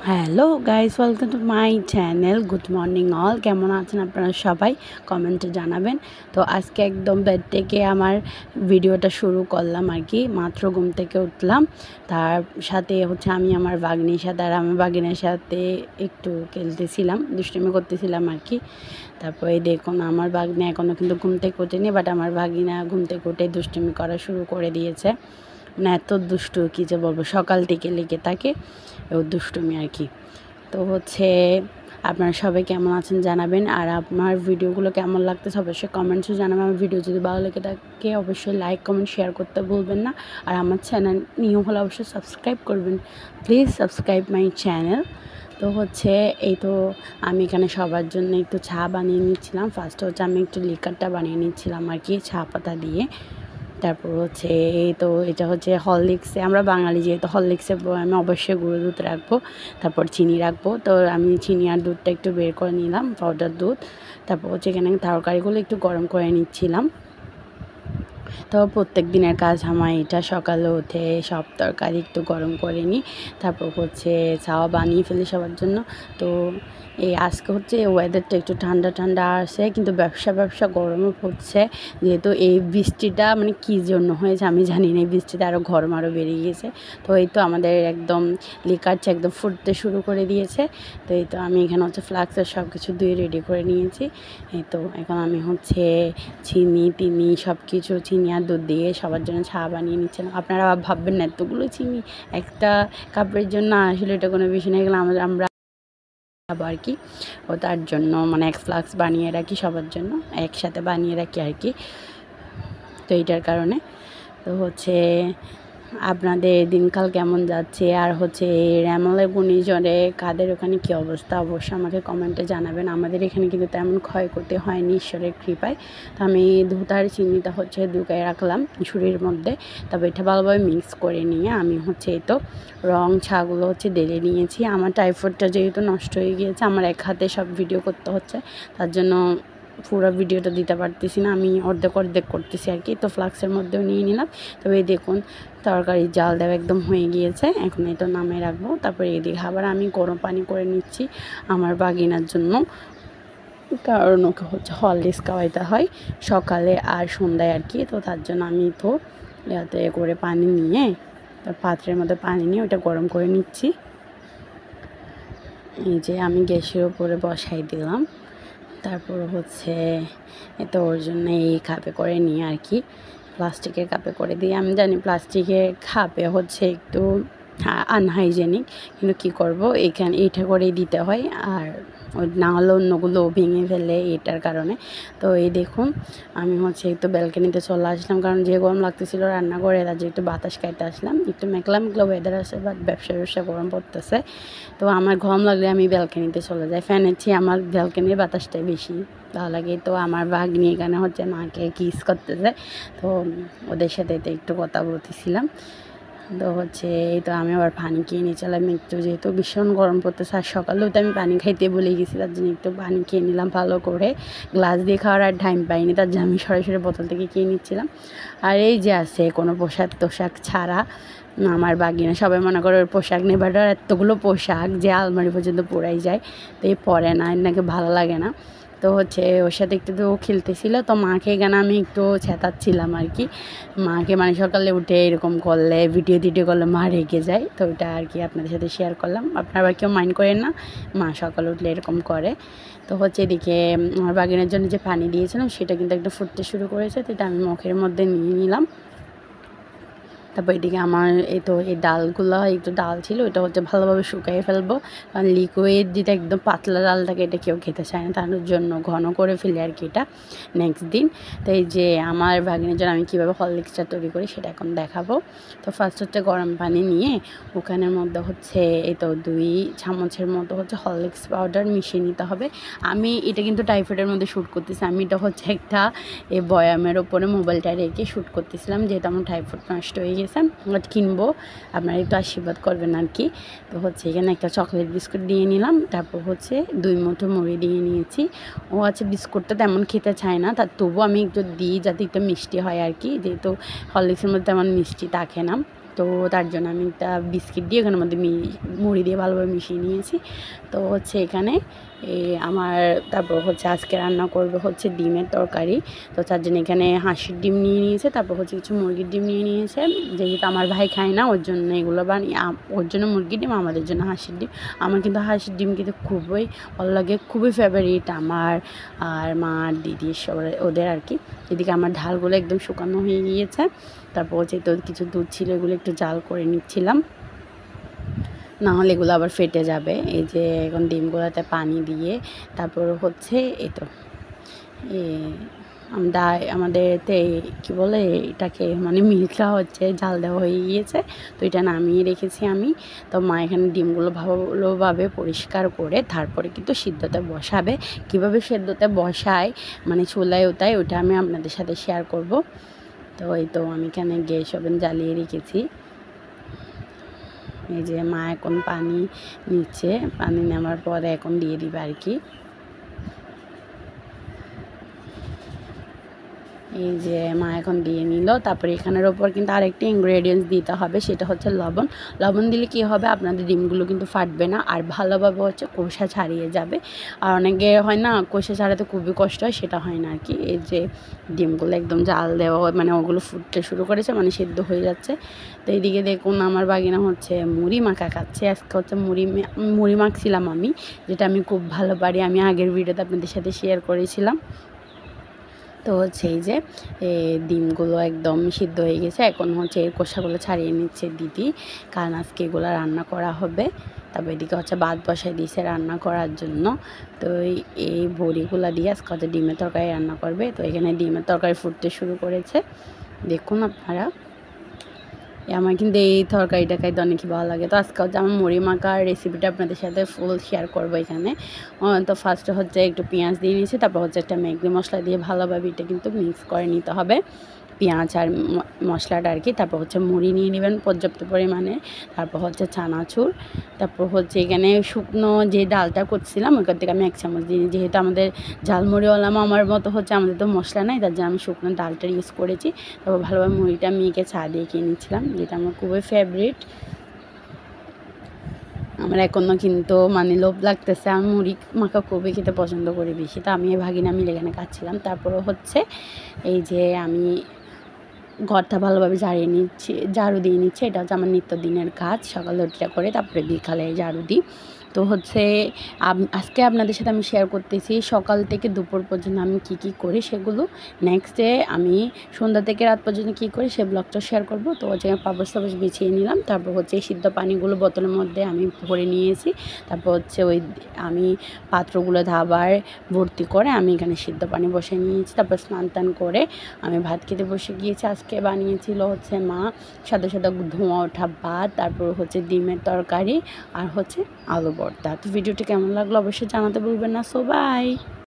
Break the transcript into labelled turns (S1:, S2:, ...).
S1: Hello guys, welcome to my channel. Good morning all. কেমন আছেন আপনারা সবাই? কমেন্টে জানাবেন। তো আজকে একদম বেড থেকে আমার ভিডিওটা শুরু করলাম আর কি। মাত্র ঘুম থেকে উঠলাম, তার সাথে হচ্ছে আমি আমার ভাগ্নির সাথে আর আমার ভাগিনের সাথে একটু খেলতেছিলাম, দুষ্টুমি করতেছিলাম আর কি। তারপরে দেখুন আমার ভাগ্নে এখনও কিন্তু ঘুম থেকে ওঠেনি, বাট আমার ভাগিনা ঘুম থেকে উঠে দুষ্টুমি করা শুরু করে দিয়েছে। মানে এত দুষ্টু কী যে বলবো, সকাল থেকে লেগে থাকে ও দুষ্টুমি আর কি। তো হচ্ছে আপনারা সবাই কেমন আছেন জানাবেন, আর আপনার ভিডিওগুলো কেমন লাগতেছে অবশ্যই কমেন্টসে জানাবেন। আমার ভিডিও যদি ভালো লেগে থাকে অবশ্যই লাইক কমেন্ট শেয়ার করতে ভুলবেন না। আর আমার চ্যানেল নিউ হলে অবশ্যই সাবস্ক্রাইব করবেন, প্লিজ সাবস্ক্রাইব মাই চ্যানেল। তো হচ্ছে এই তো আমি এখানে সবার জন্য একটু চা বানিয়ে নিচ্ছিলাম। ফার্স্টে হচ্ছে আমি একটু লিকারটা বানিয়ে নিচ্ছিলাম আর কি, চা পাতা দিয়ে। তারপর হচ্ছে এই তো এটা হচ্ছে হরলিক্সে, আমরা বাঙালি যেহেতু হরলিক্সে আমি অবশ্যই গুঁড়ো দুধ রাখবো, তারপর চিনি রাখবো। তো আমি চিনি আর দুধটা একটু বের করে নিলাম, পাউডার দুধ। তারপর হচ্ছে এখানে তরকারিগুলো একটু গরম করে নিচ্ছিলাম। তো প্রত্যেক দিনের কাজ আমার এটা, সকালে উঠে সব তরকারি একটু গরম করে নিই, তারপর হচ্ছে চাও বানিয়ে ফেলি সবার জন্য। তো এই আজকে হচ্ছে ওয়েদারটা একটু ঠান্ডা ঠান্ডা আসে, কিন্তু ব্যবসা গরমও পড়ছে। যেহেতু এই বৃষ্টিটা মানে কী জন্য হয়েছে আমি জানি না, এই বৃষ্টিটা আরও গরম আরও বেড়ে গিয়েছে। তো এই তো আমাদের একদম লিকারটা একদম ফুটতে শুরু করে দিয়েছে। তো এই তো আমি এখানে হচ্ছে ফ্লাক্সের সব কিছু দিয়ে রেডি করে নিয়েছি। এই তো এখন আমি হচ্ছে চিনি সব কিছু, চিনি আর দুধ দিয়ে সবার জন্য চা বানিয়ে নিচ্ছিলাম। আপনারা ভাববেন না এতগুলো চিনি একটা কাপের জন্য, আসলে এটা কোনো বিষয় না, এগুলো আমরা খাবো আর কি। ও তার জন্য মানে এক ফ্লাক্স বানিয়ে রাখি সবার জন্য, একসাথে বানিয়ে রাখি আর কি। তো এইটার কারণে তো হচ্ছে আপনাদের দিনকাল কেমন যাচ্ছে, আর হচ্ছে র্যামলে ঘূর্ণিঝড়ে কাদের ওখানে কী অবস্থা অবশ্যই আমাকে কমেন্টে জানাবেন। আমাদের এখানে কিন্তু তেমন ক্ষয়ক্ষতি হয়নি ঈশ্বরের কৃপায়। তো আমি দুধ আর চিনিটা হচ্ছে দুকায় রাখলাম ঝুড়ির মধ্যে। তবে এটা ভালোভাবে মিক্স করে নিয়ে আমি হচ্ছে এই তো রং ছাগুলো হচ্ছে ঢেলে নিয়েছি। আমার টাইফয়েডটা যেহেতু নষ্ট হয়ে গিয়েছে, আমার এক হাতে সব ভিডিও করতে হচ্ছে, তার জন্য পুরো ভিডিওটা দিতে পারতেছি না, আমি অর্ধেক করতেছি আর কি। তো ফ্লাক্সের মধ্যেও নিয়ে নিলাম। তবে দেখুন তরকারি জাল দেওয়া একদম হয়ে গিয়েছে, এখন এই তো নামে রাখবো। তারপরে এদিকে আবার আমি গরম পানি করে নিচ্ছি আমার বাগিনার জন্য, কারণ ওকে হচ্ছে হরলিক্স খাওয়াইতে হয় সকালে আর সন্ধ্যায় আর কি। তো তার জন্য আমি তো ইয়াতে করে পানি নিয়ে, পাত্রের মধ্যে পানি নিয়ে ওটা গরম করে নিচ্ছি। এই যে আমি গ্যাসের উপরে বসাই দিলাম। তারপর হচ্ছে তো ওর জন্য এই কাপে করে নিয়ে আর কি, প্লাস্টিকের কাপে করে দিই। আমি জানি প্লাস্টিকের কাপে হচ্ছে একটু আনহাইজেনিক, কিন্তু কী করবো, এইটা করেই দিতে হয়। আর ওই না হলে অন্যগুলো ভেঙে ফেলে এটার কারণে। তো এই দেখুন আমি হচ্ছে একটু ব্যালকনিতে চলে আসলাম, কারণ যে গরম লাগতেছিল রান্না করে, তার যে একটু বাতাস খাইতে আসলাম। একটু মেঘলা ওয়েদার আছে, বাট ব্যবসা গরম পড়তেছে। তো আমার গরম লাগলে আমি ব্যালকনিতে চলে যাই, ফ্যানের চেয়ে আমার ব্যালকনির বাতাসটাই বেশি ভালো লাগে। তো আমার ভাগ্নি এখানে হচ্ছে মাকে কিস করতেছে, তো ওদের সাথে তো একটু কথা বলতেছিলাম। তো হচ্ছে এই তো আমি আবার পানি খেয়ে নিয়েছিলাম একটু, যেহেতু ভীষণ গরম পড়তেছে। আর সকালেও তো আমি পানি খাইতে বলে গেছি, তার জন্য একটু পানি খেয়ে নিলাম ভালো করে। গ্লাস দিয়ে খাওয়ার আর টাইম পাইনি, তার জন্য আমি সরাসরি বোতল থেকে খেয়ে নিচ্ছিলাম। আর এই যে আছে কোনো পোশাক ছাড়া আমার বাগিনা, সবাই মনে করে ওর পোশাক নেই, বাট আর এতগুলো পোশাক যে আলমারি পর্যন্ত পরাই যায়, তো এই পরে না, নাকি ভালো লাগে না। তো হচ্ছে ওর সাথে একটু তো খেলতেছিল, তো মাকে এখানে আমি একটু চেতাচ্ছিলাম আর কি। মাকে মানে সকালে উঠে এরকম করলে ভিডিও করলে মা রেগে যায়, তো ওইটা আর কি আপনাদের সাথে শেয়ার করলাম। আপনারা কেউ মাইন্ড করেন না, মা সকালে উঠলে এরকম করে। তো হচ্ছে এদিকে আমার বাগিনের জন্য যে পানি দিয়েছিলাম সেটা কিন্তু একটু ফুটতে শুরু করেছে, তো এটা আমি মুখের মধ্যে নিয়ে নিলাম। তারপর এদিকে আমার এই তো এই ডালগুলো, একটু ডাল ছিল, এটা হচ্ছে ভালোভাবে শুকিয়ে ফেলবো, কারণ লিকুইড যেটা একদম পাতলা ডাল থাকে এটা কেউ খেতে চায় না, তার জন্য ঘন করে ফেলি আর কি এটা নেক্সট দিন। তো এই যে আমার ভাগিনের জন্য আমি কীভাবে হরলিক্সটা তৈরি করি সেটা এখন দেখাবো। তো ফার্স্ট হচ্ছে গরম পানি নিয়ে ওখানের মধ্যে হচ্ছে এই তো 2 চামচের মতো হচ্ছে হরলিক্স পাউডার মিশিয়ে নিতে হবে। আমি এটা কিন্তু টাইফয়েডের মধ্যে শ্যুট করতেছি, আমি এটা হচ্ছে একটা এই বয়ামের ওপরে মোবাইলটা রেখে শ্যুট করতেছিলাম, যেহেতু আমার টাইফয়েড নষ্ট হয়ে গেছে, বাট কিনবো, আপনারা একটু আশীর্বাদ করবেন আর কি। তো হচ্ছে এখানে একটা চকলেট বিস্কুট দিয়ে নিলাম, তারপর হচ্ছে 2 মুঠো মুড়ি দিয়ে নিয়েছি। ও আছে বিস্কুটটা তেমন খেতে চায় না, তার তবু আমি একটু দিই যাতে একটু মিষ্টি হয় আর কি, যেহেতু হরলিক্সের মধ্যে তেমন মিষ্টি থাকে না। তো তার জন্য আমি একটা বিস্কিট দিয়ে এখানের মধ্যে মুড়ি দিয়ে ভালোভাবে মিশিয়ে নিয়েছি। তো হচ্ছে এখানে আমার তারপর হচ্ছে আজকে রান্না করবে হচ্ছে ডিমের তরকারি। তো তার জন্য এখানে হাঁসের ডিম নিয়ে নিয়েছে, তারপর হচ্ছে কিছু মুরগির ডিম নিয়ে নিয়েছে। যেহেতু আমার ভাই খায় না, ওর জন্য এগুলো বানিয়ে, ওর জন্য মুরগির ডিম, আমাদের জন্য হাঁসের ডিম। আমার কিন্তু হাঁসের ডিম কিন্তু খুবই ভালো লাগে, খুবই ফেভারিট আমার আর মা আর দিদি সবার, ওদের আর কি। এদিকে আমার ঢালগুলো একদম শুকানো হয়ে গিয়েছে। তারপর হচ্ছে তো কিছু দুধ ছিল, এগুলো একটু জাল করে নিচ্ছিলাম, না হলে এগুলো আবার ফেটে যাবে। এই যে এখন ডিমগুলোতে পানি দিয়ে তারপর হচ্ছে এই তো আমাদেরতে কী বলে এটাকে, মানে মিল্কা হচ্ছে জাল দেওয়া হয়ে গিয়েছে। তো এটা নামিয়ে রেখেছি আমি। তো মা এখানে ডিমগুলো ভালোভাবে পরিষ্কার করে তারপরে কিন্তু সিদ্ধতে বসাবে। কীভাবে সিদ্ধতে বসায়, মানে চুলায় ওটাই, ওটা আমি আপনাদের সাথে শেয়ার করব। তো এই তো আমি এখানে গ্যাস ওভেন জ্বালিয়ে রেখেছি। এই যে মা এখন পানি নিচ্ছে, পানি নেওয়ার পরে এখন দিয়ে দিবে আর কি। এই যে মা এখন দিয়ে নিল। তারপরে এখানের ওপর কিন্তু আরেকটি ইনগ্রেডিয়েন্টস দিতে হবে, সেটা হচ্ছে লবণ। লবণ দিলে কি হবে, আপনাদের ডিমগুলো কিন্তু ফাটবে না, আর ভালোভাবে হচ্ছে কষা ছাড়িয়ে যাবে। আর অনেকে হয় না, কষা ছাড়াতে খুবই কষ্ট হয়, সেটা হয় না আর কি। এই যে ডিমগুলো একদম জাল দেওয়া, মানে ওগুলো ফুটতে শুরু করেছে, মানে সেদ্ধ হয়ে যাচ্ছে। তো এইদিকে দেখুন আমার বাগিনা হচ্ছে মুড়ি মাখা খাচ্ছে। আজকে হচ্ছে মুড়ি মাখছিলাম আমি, যেটা আমি খুব ভালো পারি, আমি আগের ভিডিওতে আপনাদের সাথে শেয়ার করেছিলাম। তো হচ্ছে এই যে ডিমগুলো একদম সিদ্ধ হয়ে গেছে, এখন হচ্ছে এর খোসাগুলো ছাড়িয়ে নিচ্ছে দিদি, কারণ আজকে এগুলো রান্না করা হবে। তারপর এদিকে হচ্ছে ভাত বসাই দিয়েছে রান্না করার জন্য। তো এই বড়িগুলো দিয়ে আজকে হচ্ছে ডিমের তরকারি রান্না করবে। তো এখানে ডিমের তরকারি ফুটতে শুরু করেছে, দেখুন আপনারা। আমার কিন্তু এই তরকারিটা খাইতে অনেকই ভালো লাগে। তো আজকে হচ্ছে আমার মুড়ি মাখার রেসিপিটা আপনাদের সাথে ফুল শেয়ার করবো এখানে। তো ফার্স্টে হচ্ছে একটু পেঁয়াজ দিয়ে নিয়েছি, তারপর হচ্ছে একটা ম্যাগি মশলা দিয়ে ভালোভাবে এটা কিন্তু মিক্স করে নিতে হবে, পেঁয়াজ আর মশলাটা আর কি। তারপর হচ্ছে মুড়ি নিয়ে নেবেন পর্যাপ্ত পরিমাণে, তারপর হচ্ছে চানাচুর, তারপর হচ্ছে এখানে শুকনো যে ডালটা করছিলাম ওইখান থেকে আমি 1 চামচ দিয়ে, যেহেতু আমাদের ঝালমুড়িওয়ালা আমার মতো হচ্ছে, আমাদের তো মশলা নাই, তার জন্য আমি শুকনো ডালটা ইউজ করেছি। তারপর ভালোভাবে মুড়িটা মেখে চা দিয়ে খেয়ে নিচ্ছিলাম, যেটা আমার খুবই ফেভারিট। আমার এখনও কিন্তু মানে লোভ লাগতেছে, আমি মুড়ি মাখা খুবই খেতে পছন্দ করি বেশি। তো আমি ভাগিনা মিলে এখানে খাচ্ছিলাম। তারপরে হচ্ছে এই যে আমি ঘরটা ভালোভাবে ঝাড়ু দিয়ে নিচ্ছি। এটা হচ্ছে আমার নিত্যদিনের কাজ, সকালে ওটা করে তারপরে বিকালে ঝাড়ু দিই। তো হচ্ছে আজকে আপনাদের সাথে আমি শেয়ার করতেছি সকাল থেকে দুপুর পর্যন্ত আমি কি করি সেগুলো। নেক্সট ডে আমি সন্ধ্যা থেকে রাত পর্যন্ত কী করি সে ব্লগটা শেয়ার করব। তো হচ্ছে পাপড় সাপড় বিছিয়ে নিলাম, তারপর হচ্ছে এই সিদ্ধ পানিগুলো বোতলের মধ্যে আমি ভরে নিয়েছি। তারপর হচ্ছে আমি পাত্রগুলো আবার ভর্তি করে আমি এখানে সিদ্ধ পানি বসে নিয়েছি। তারপর স্নান টান করে আমি ভাত খেতে বসে গিয়েছি। আজকে বানিয়েছিল হচ্ছে মা সাদা সাদা ধোঁয়া ওঠা ভাত, তারপর হচ্ছে ডিমের তরকারি আর হচ্ছে আলু ভর্তা। তো ভিডিওটি কেমন লাগলো অবশ্যই জানাতে ভুলবেন না। So by.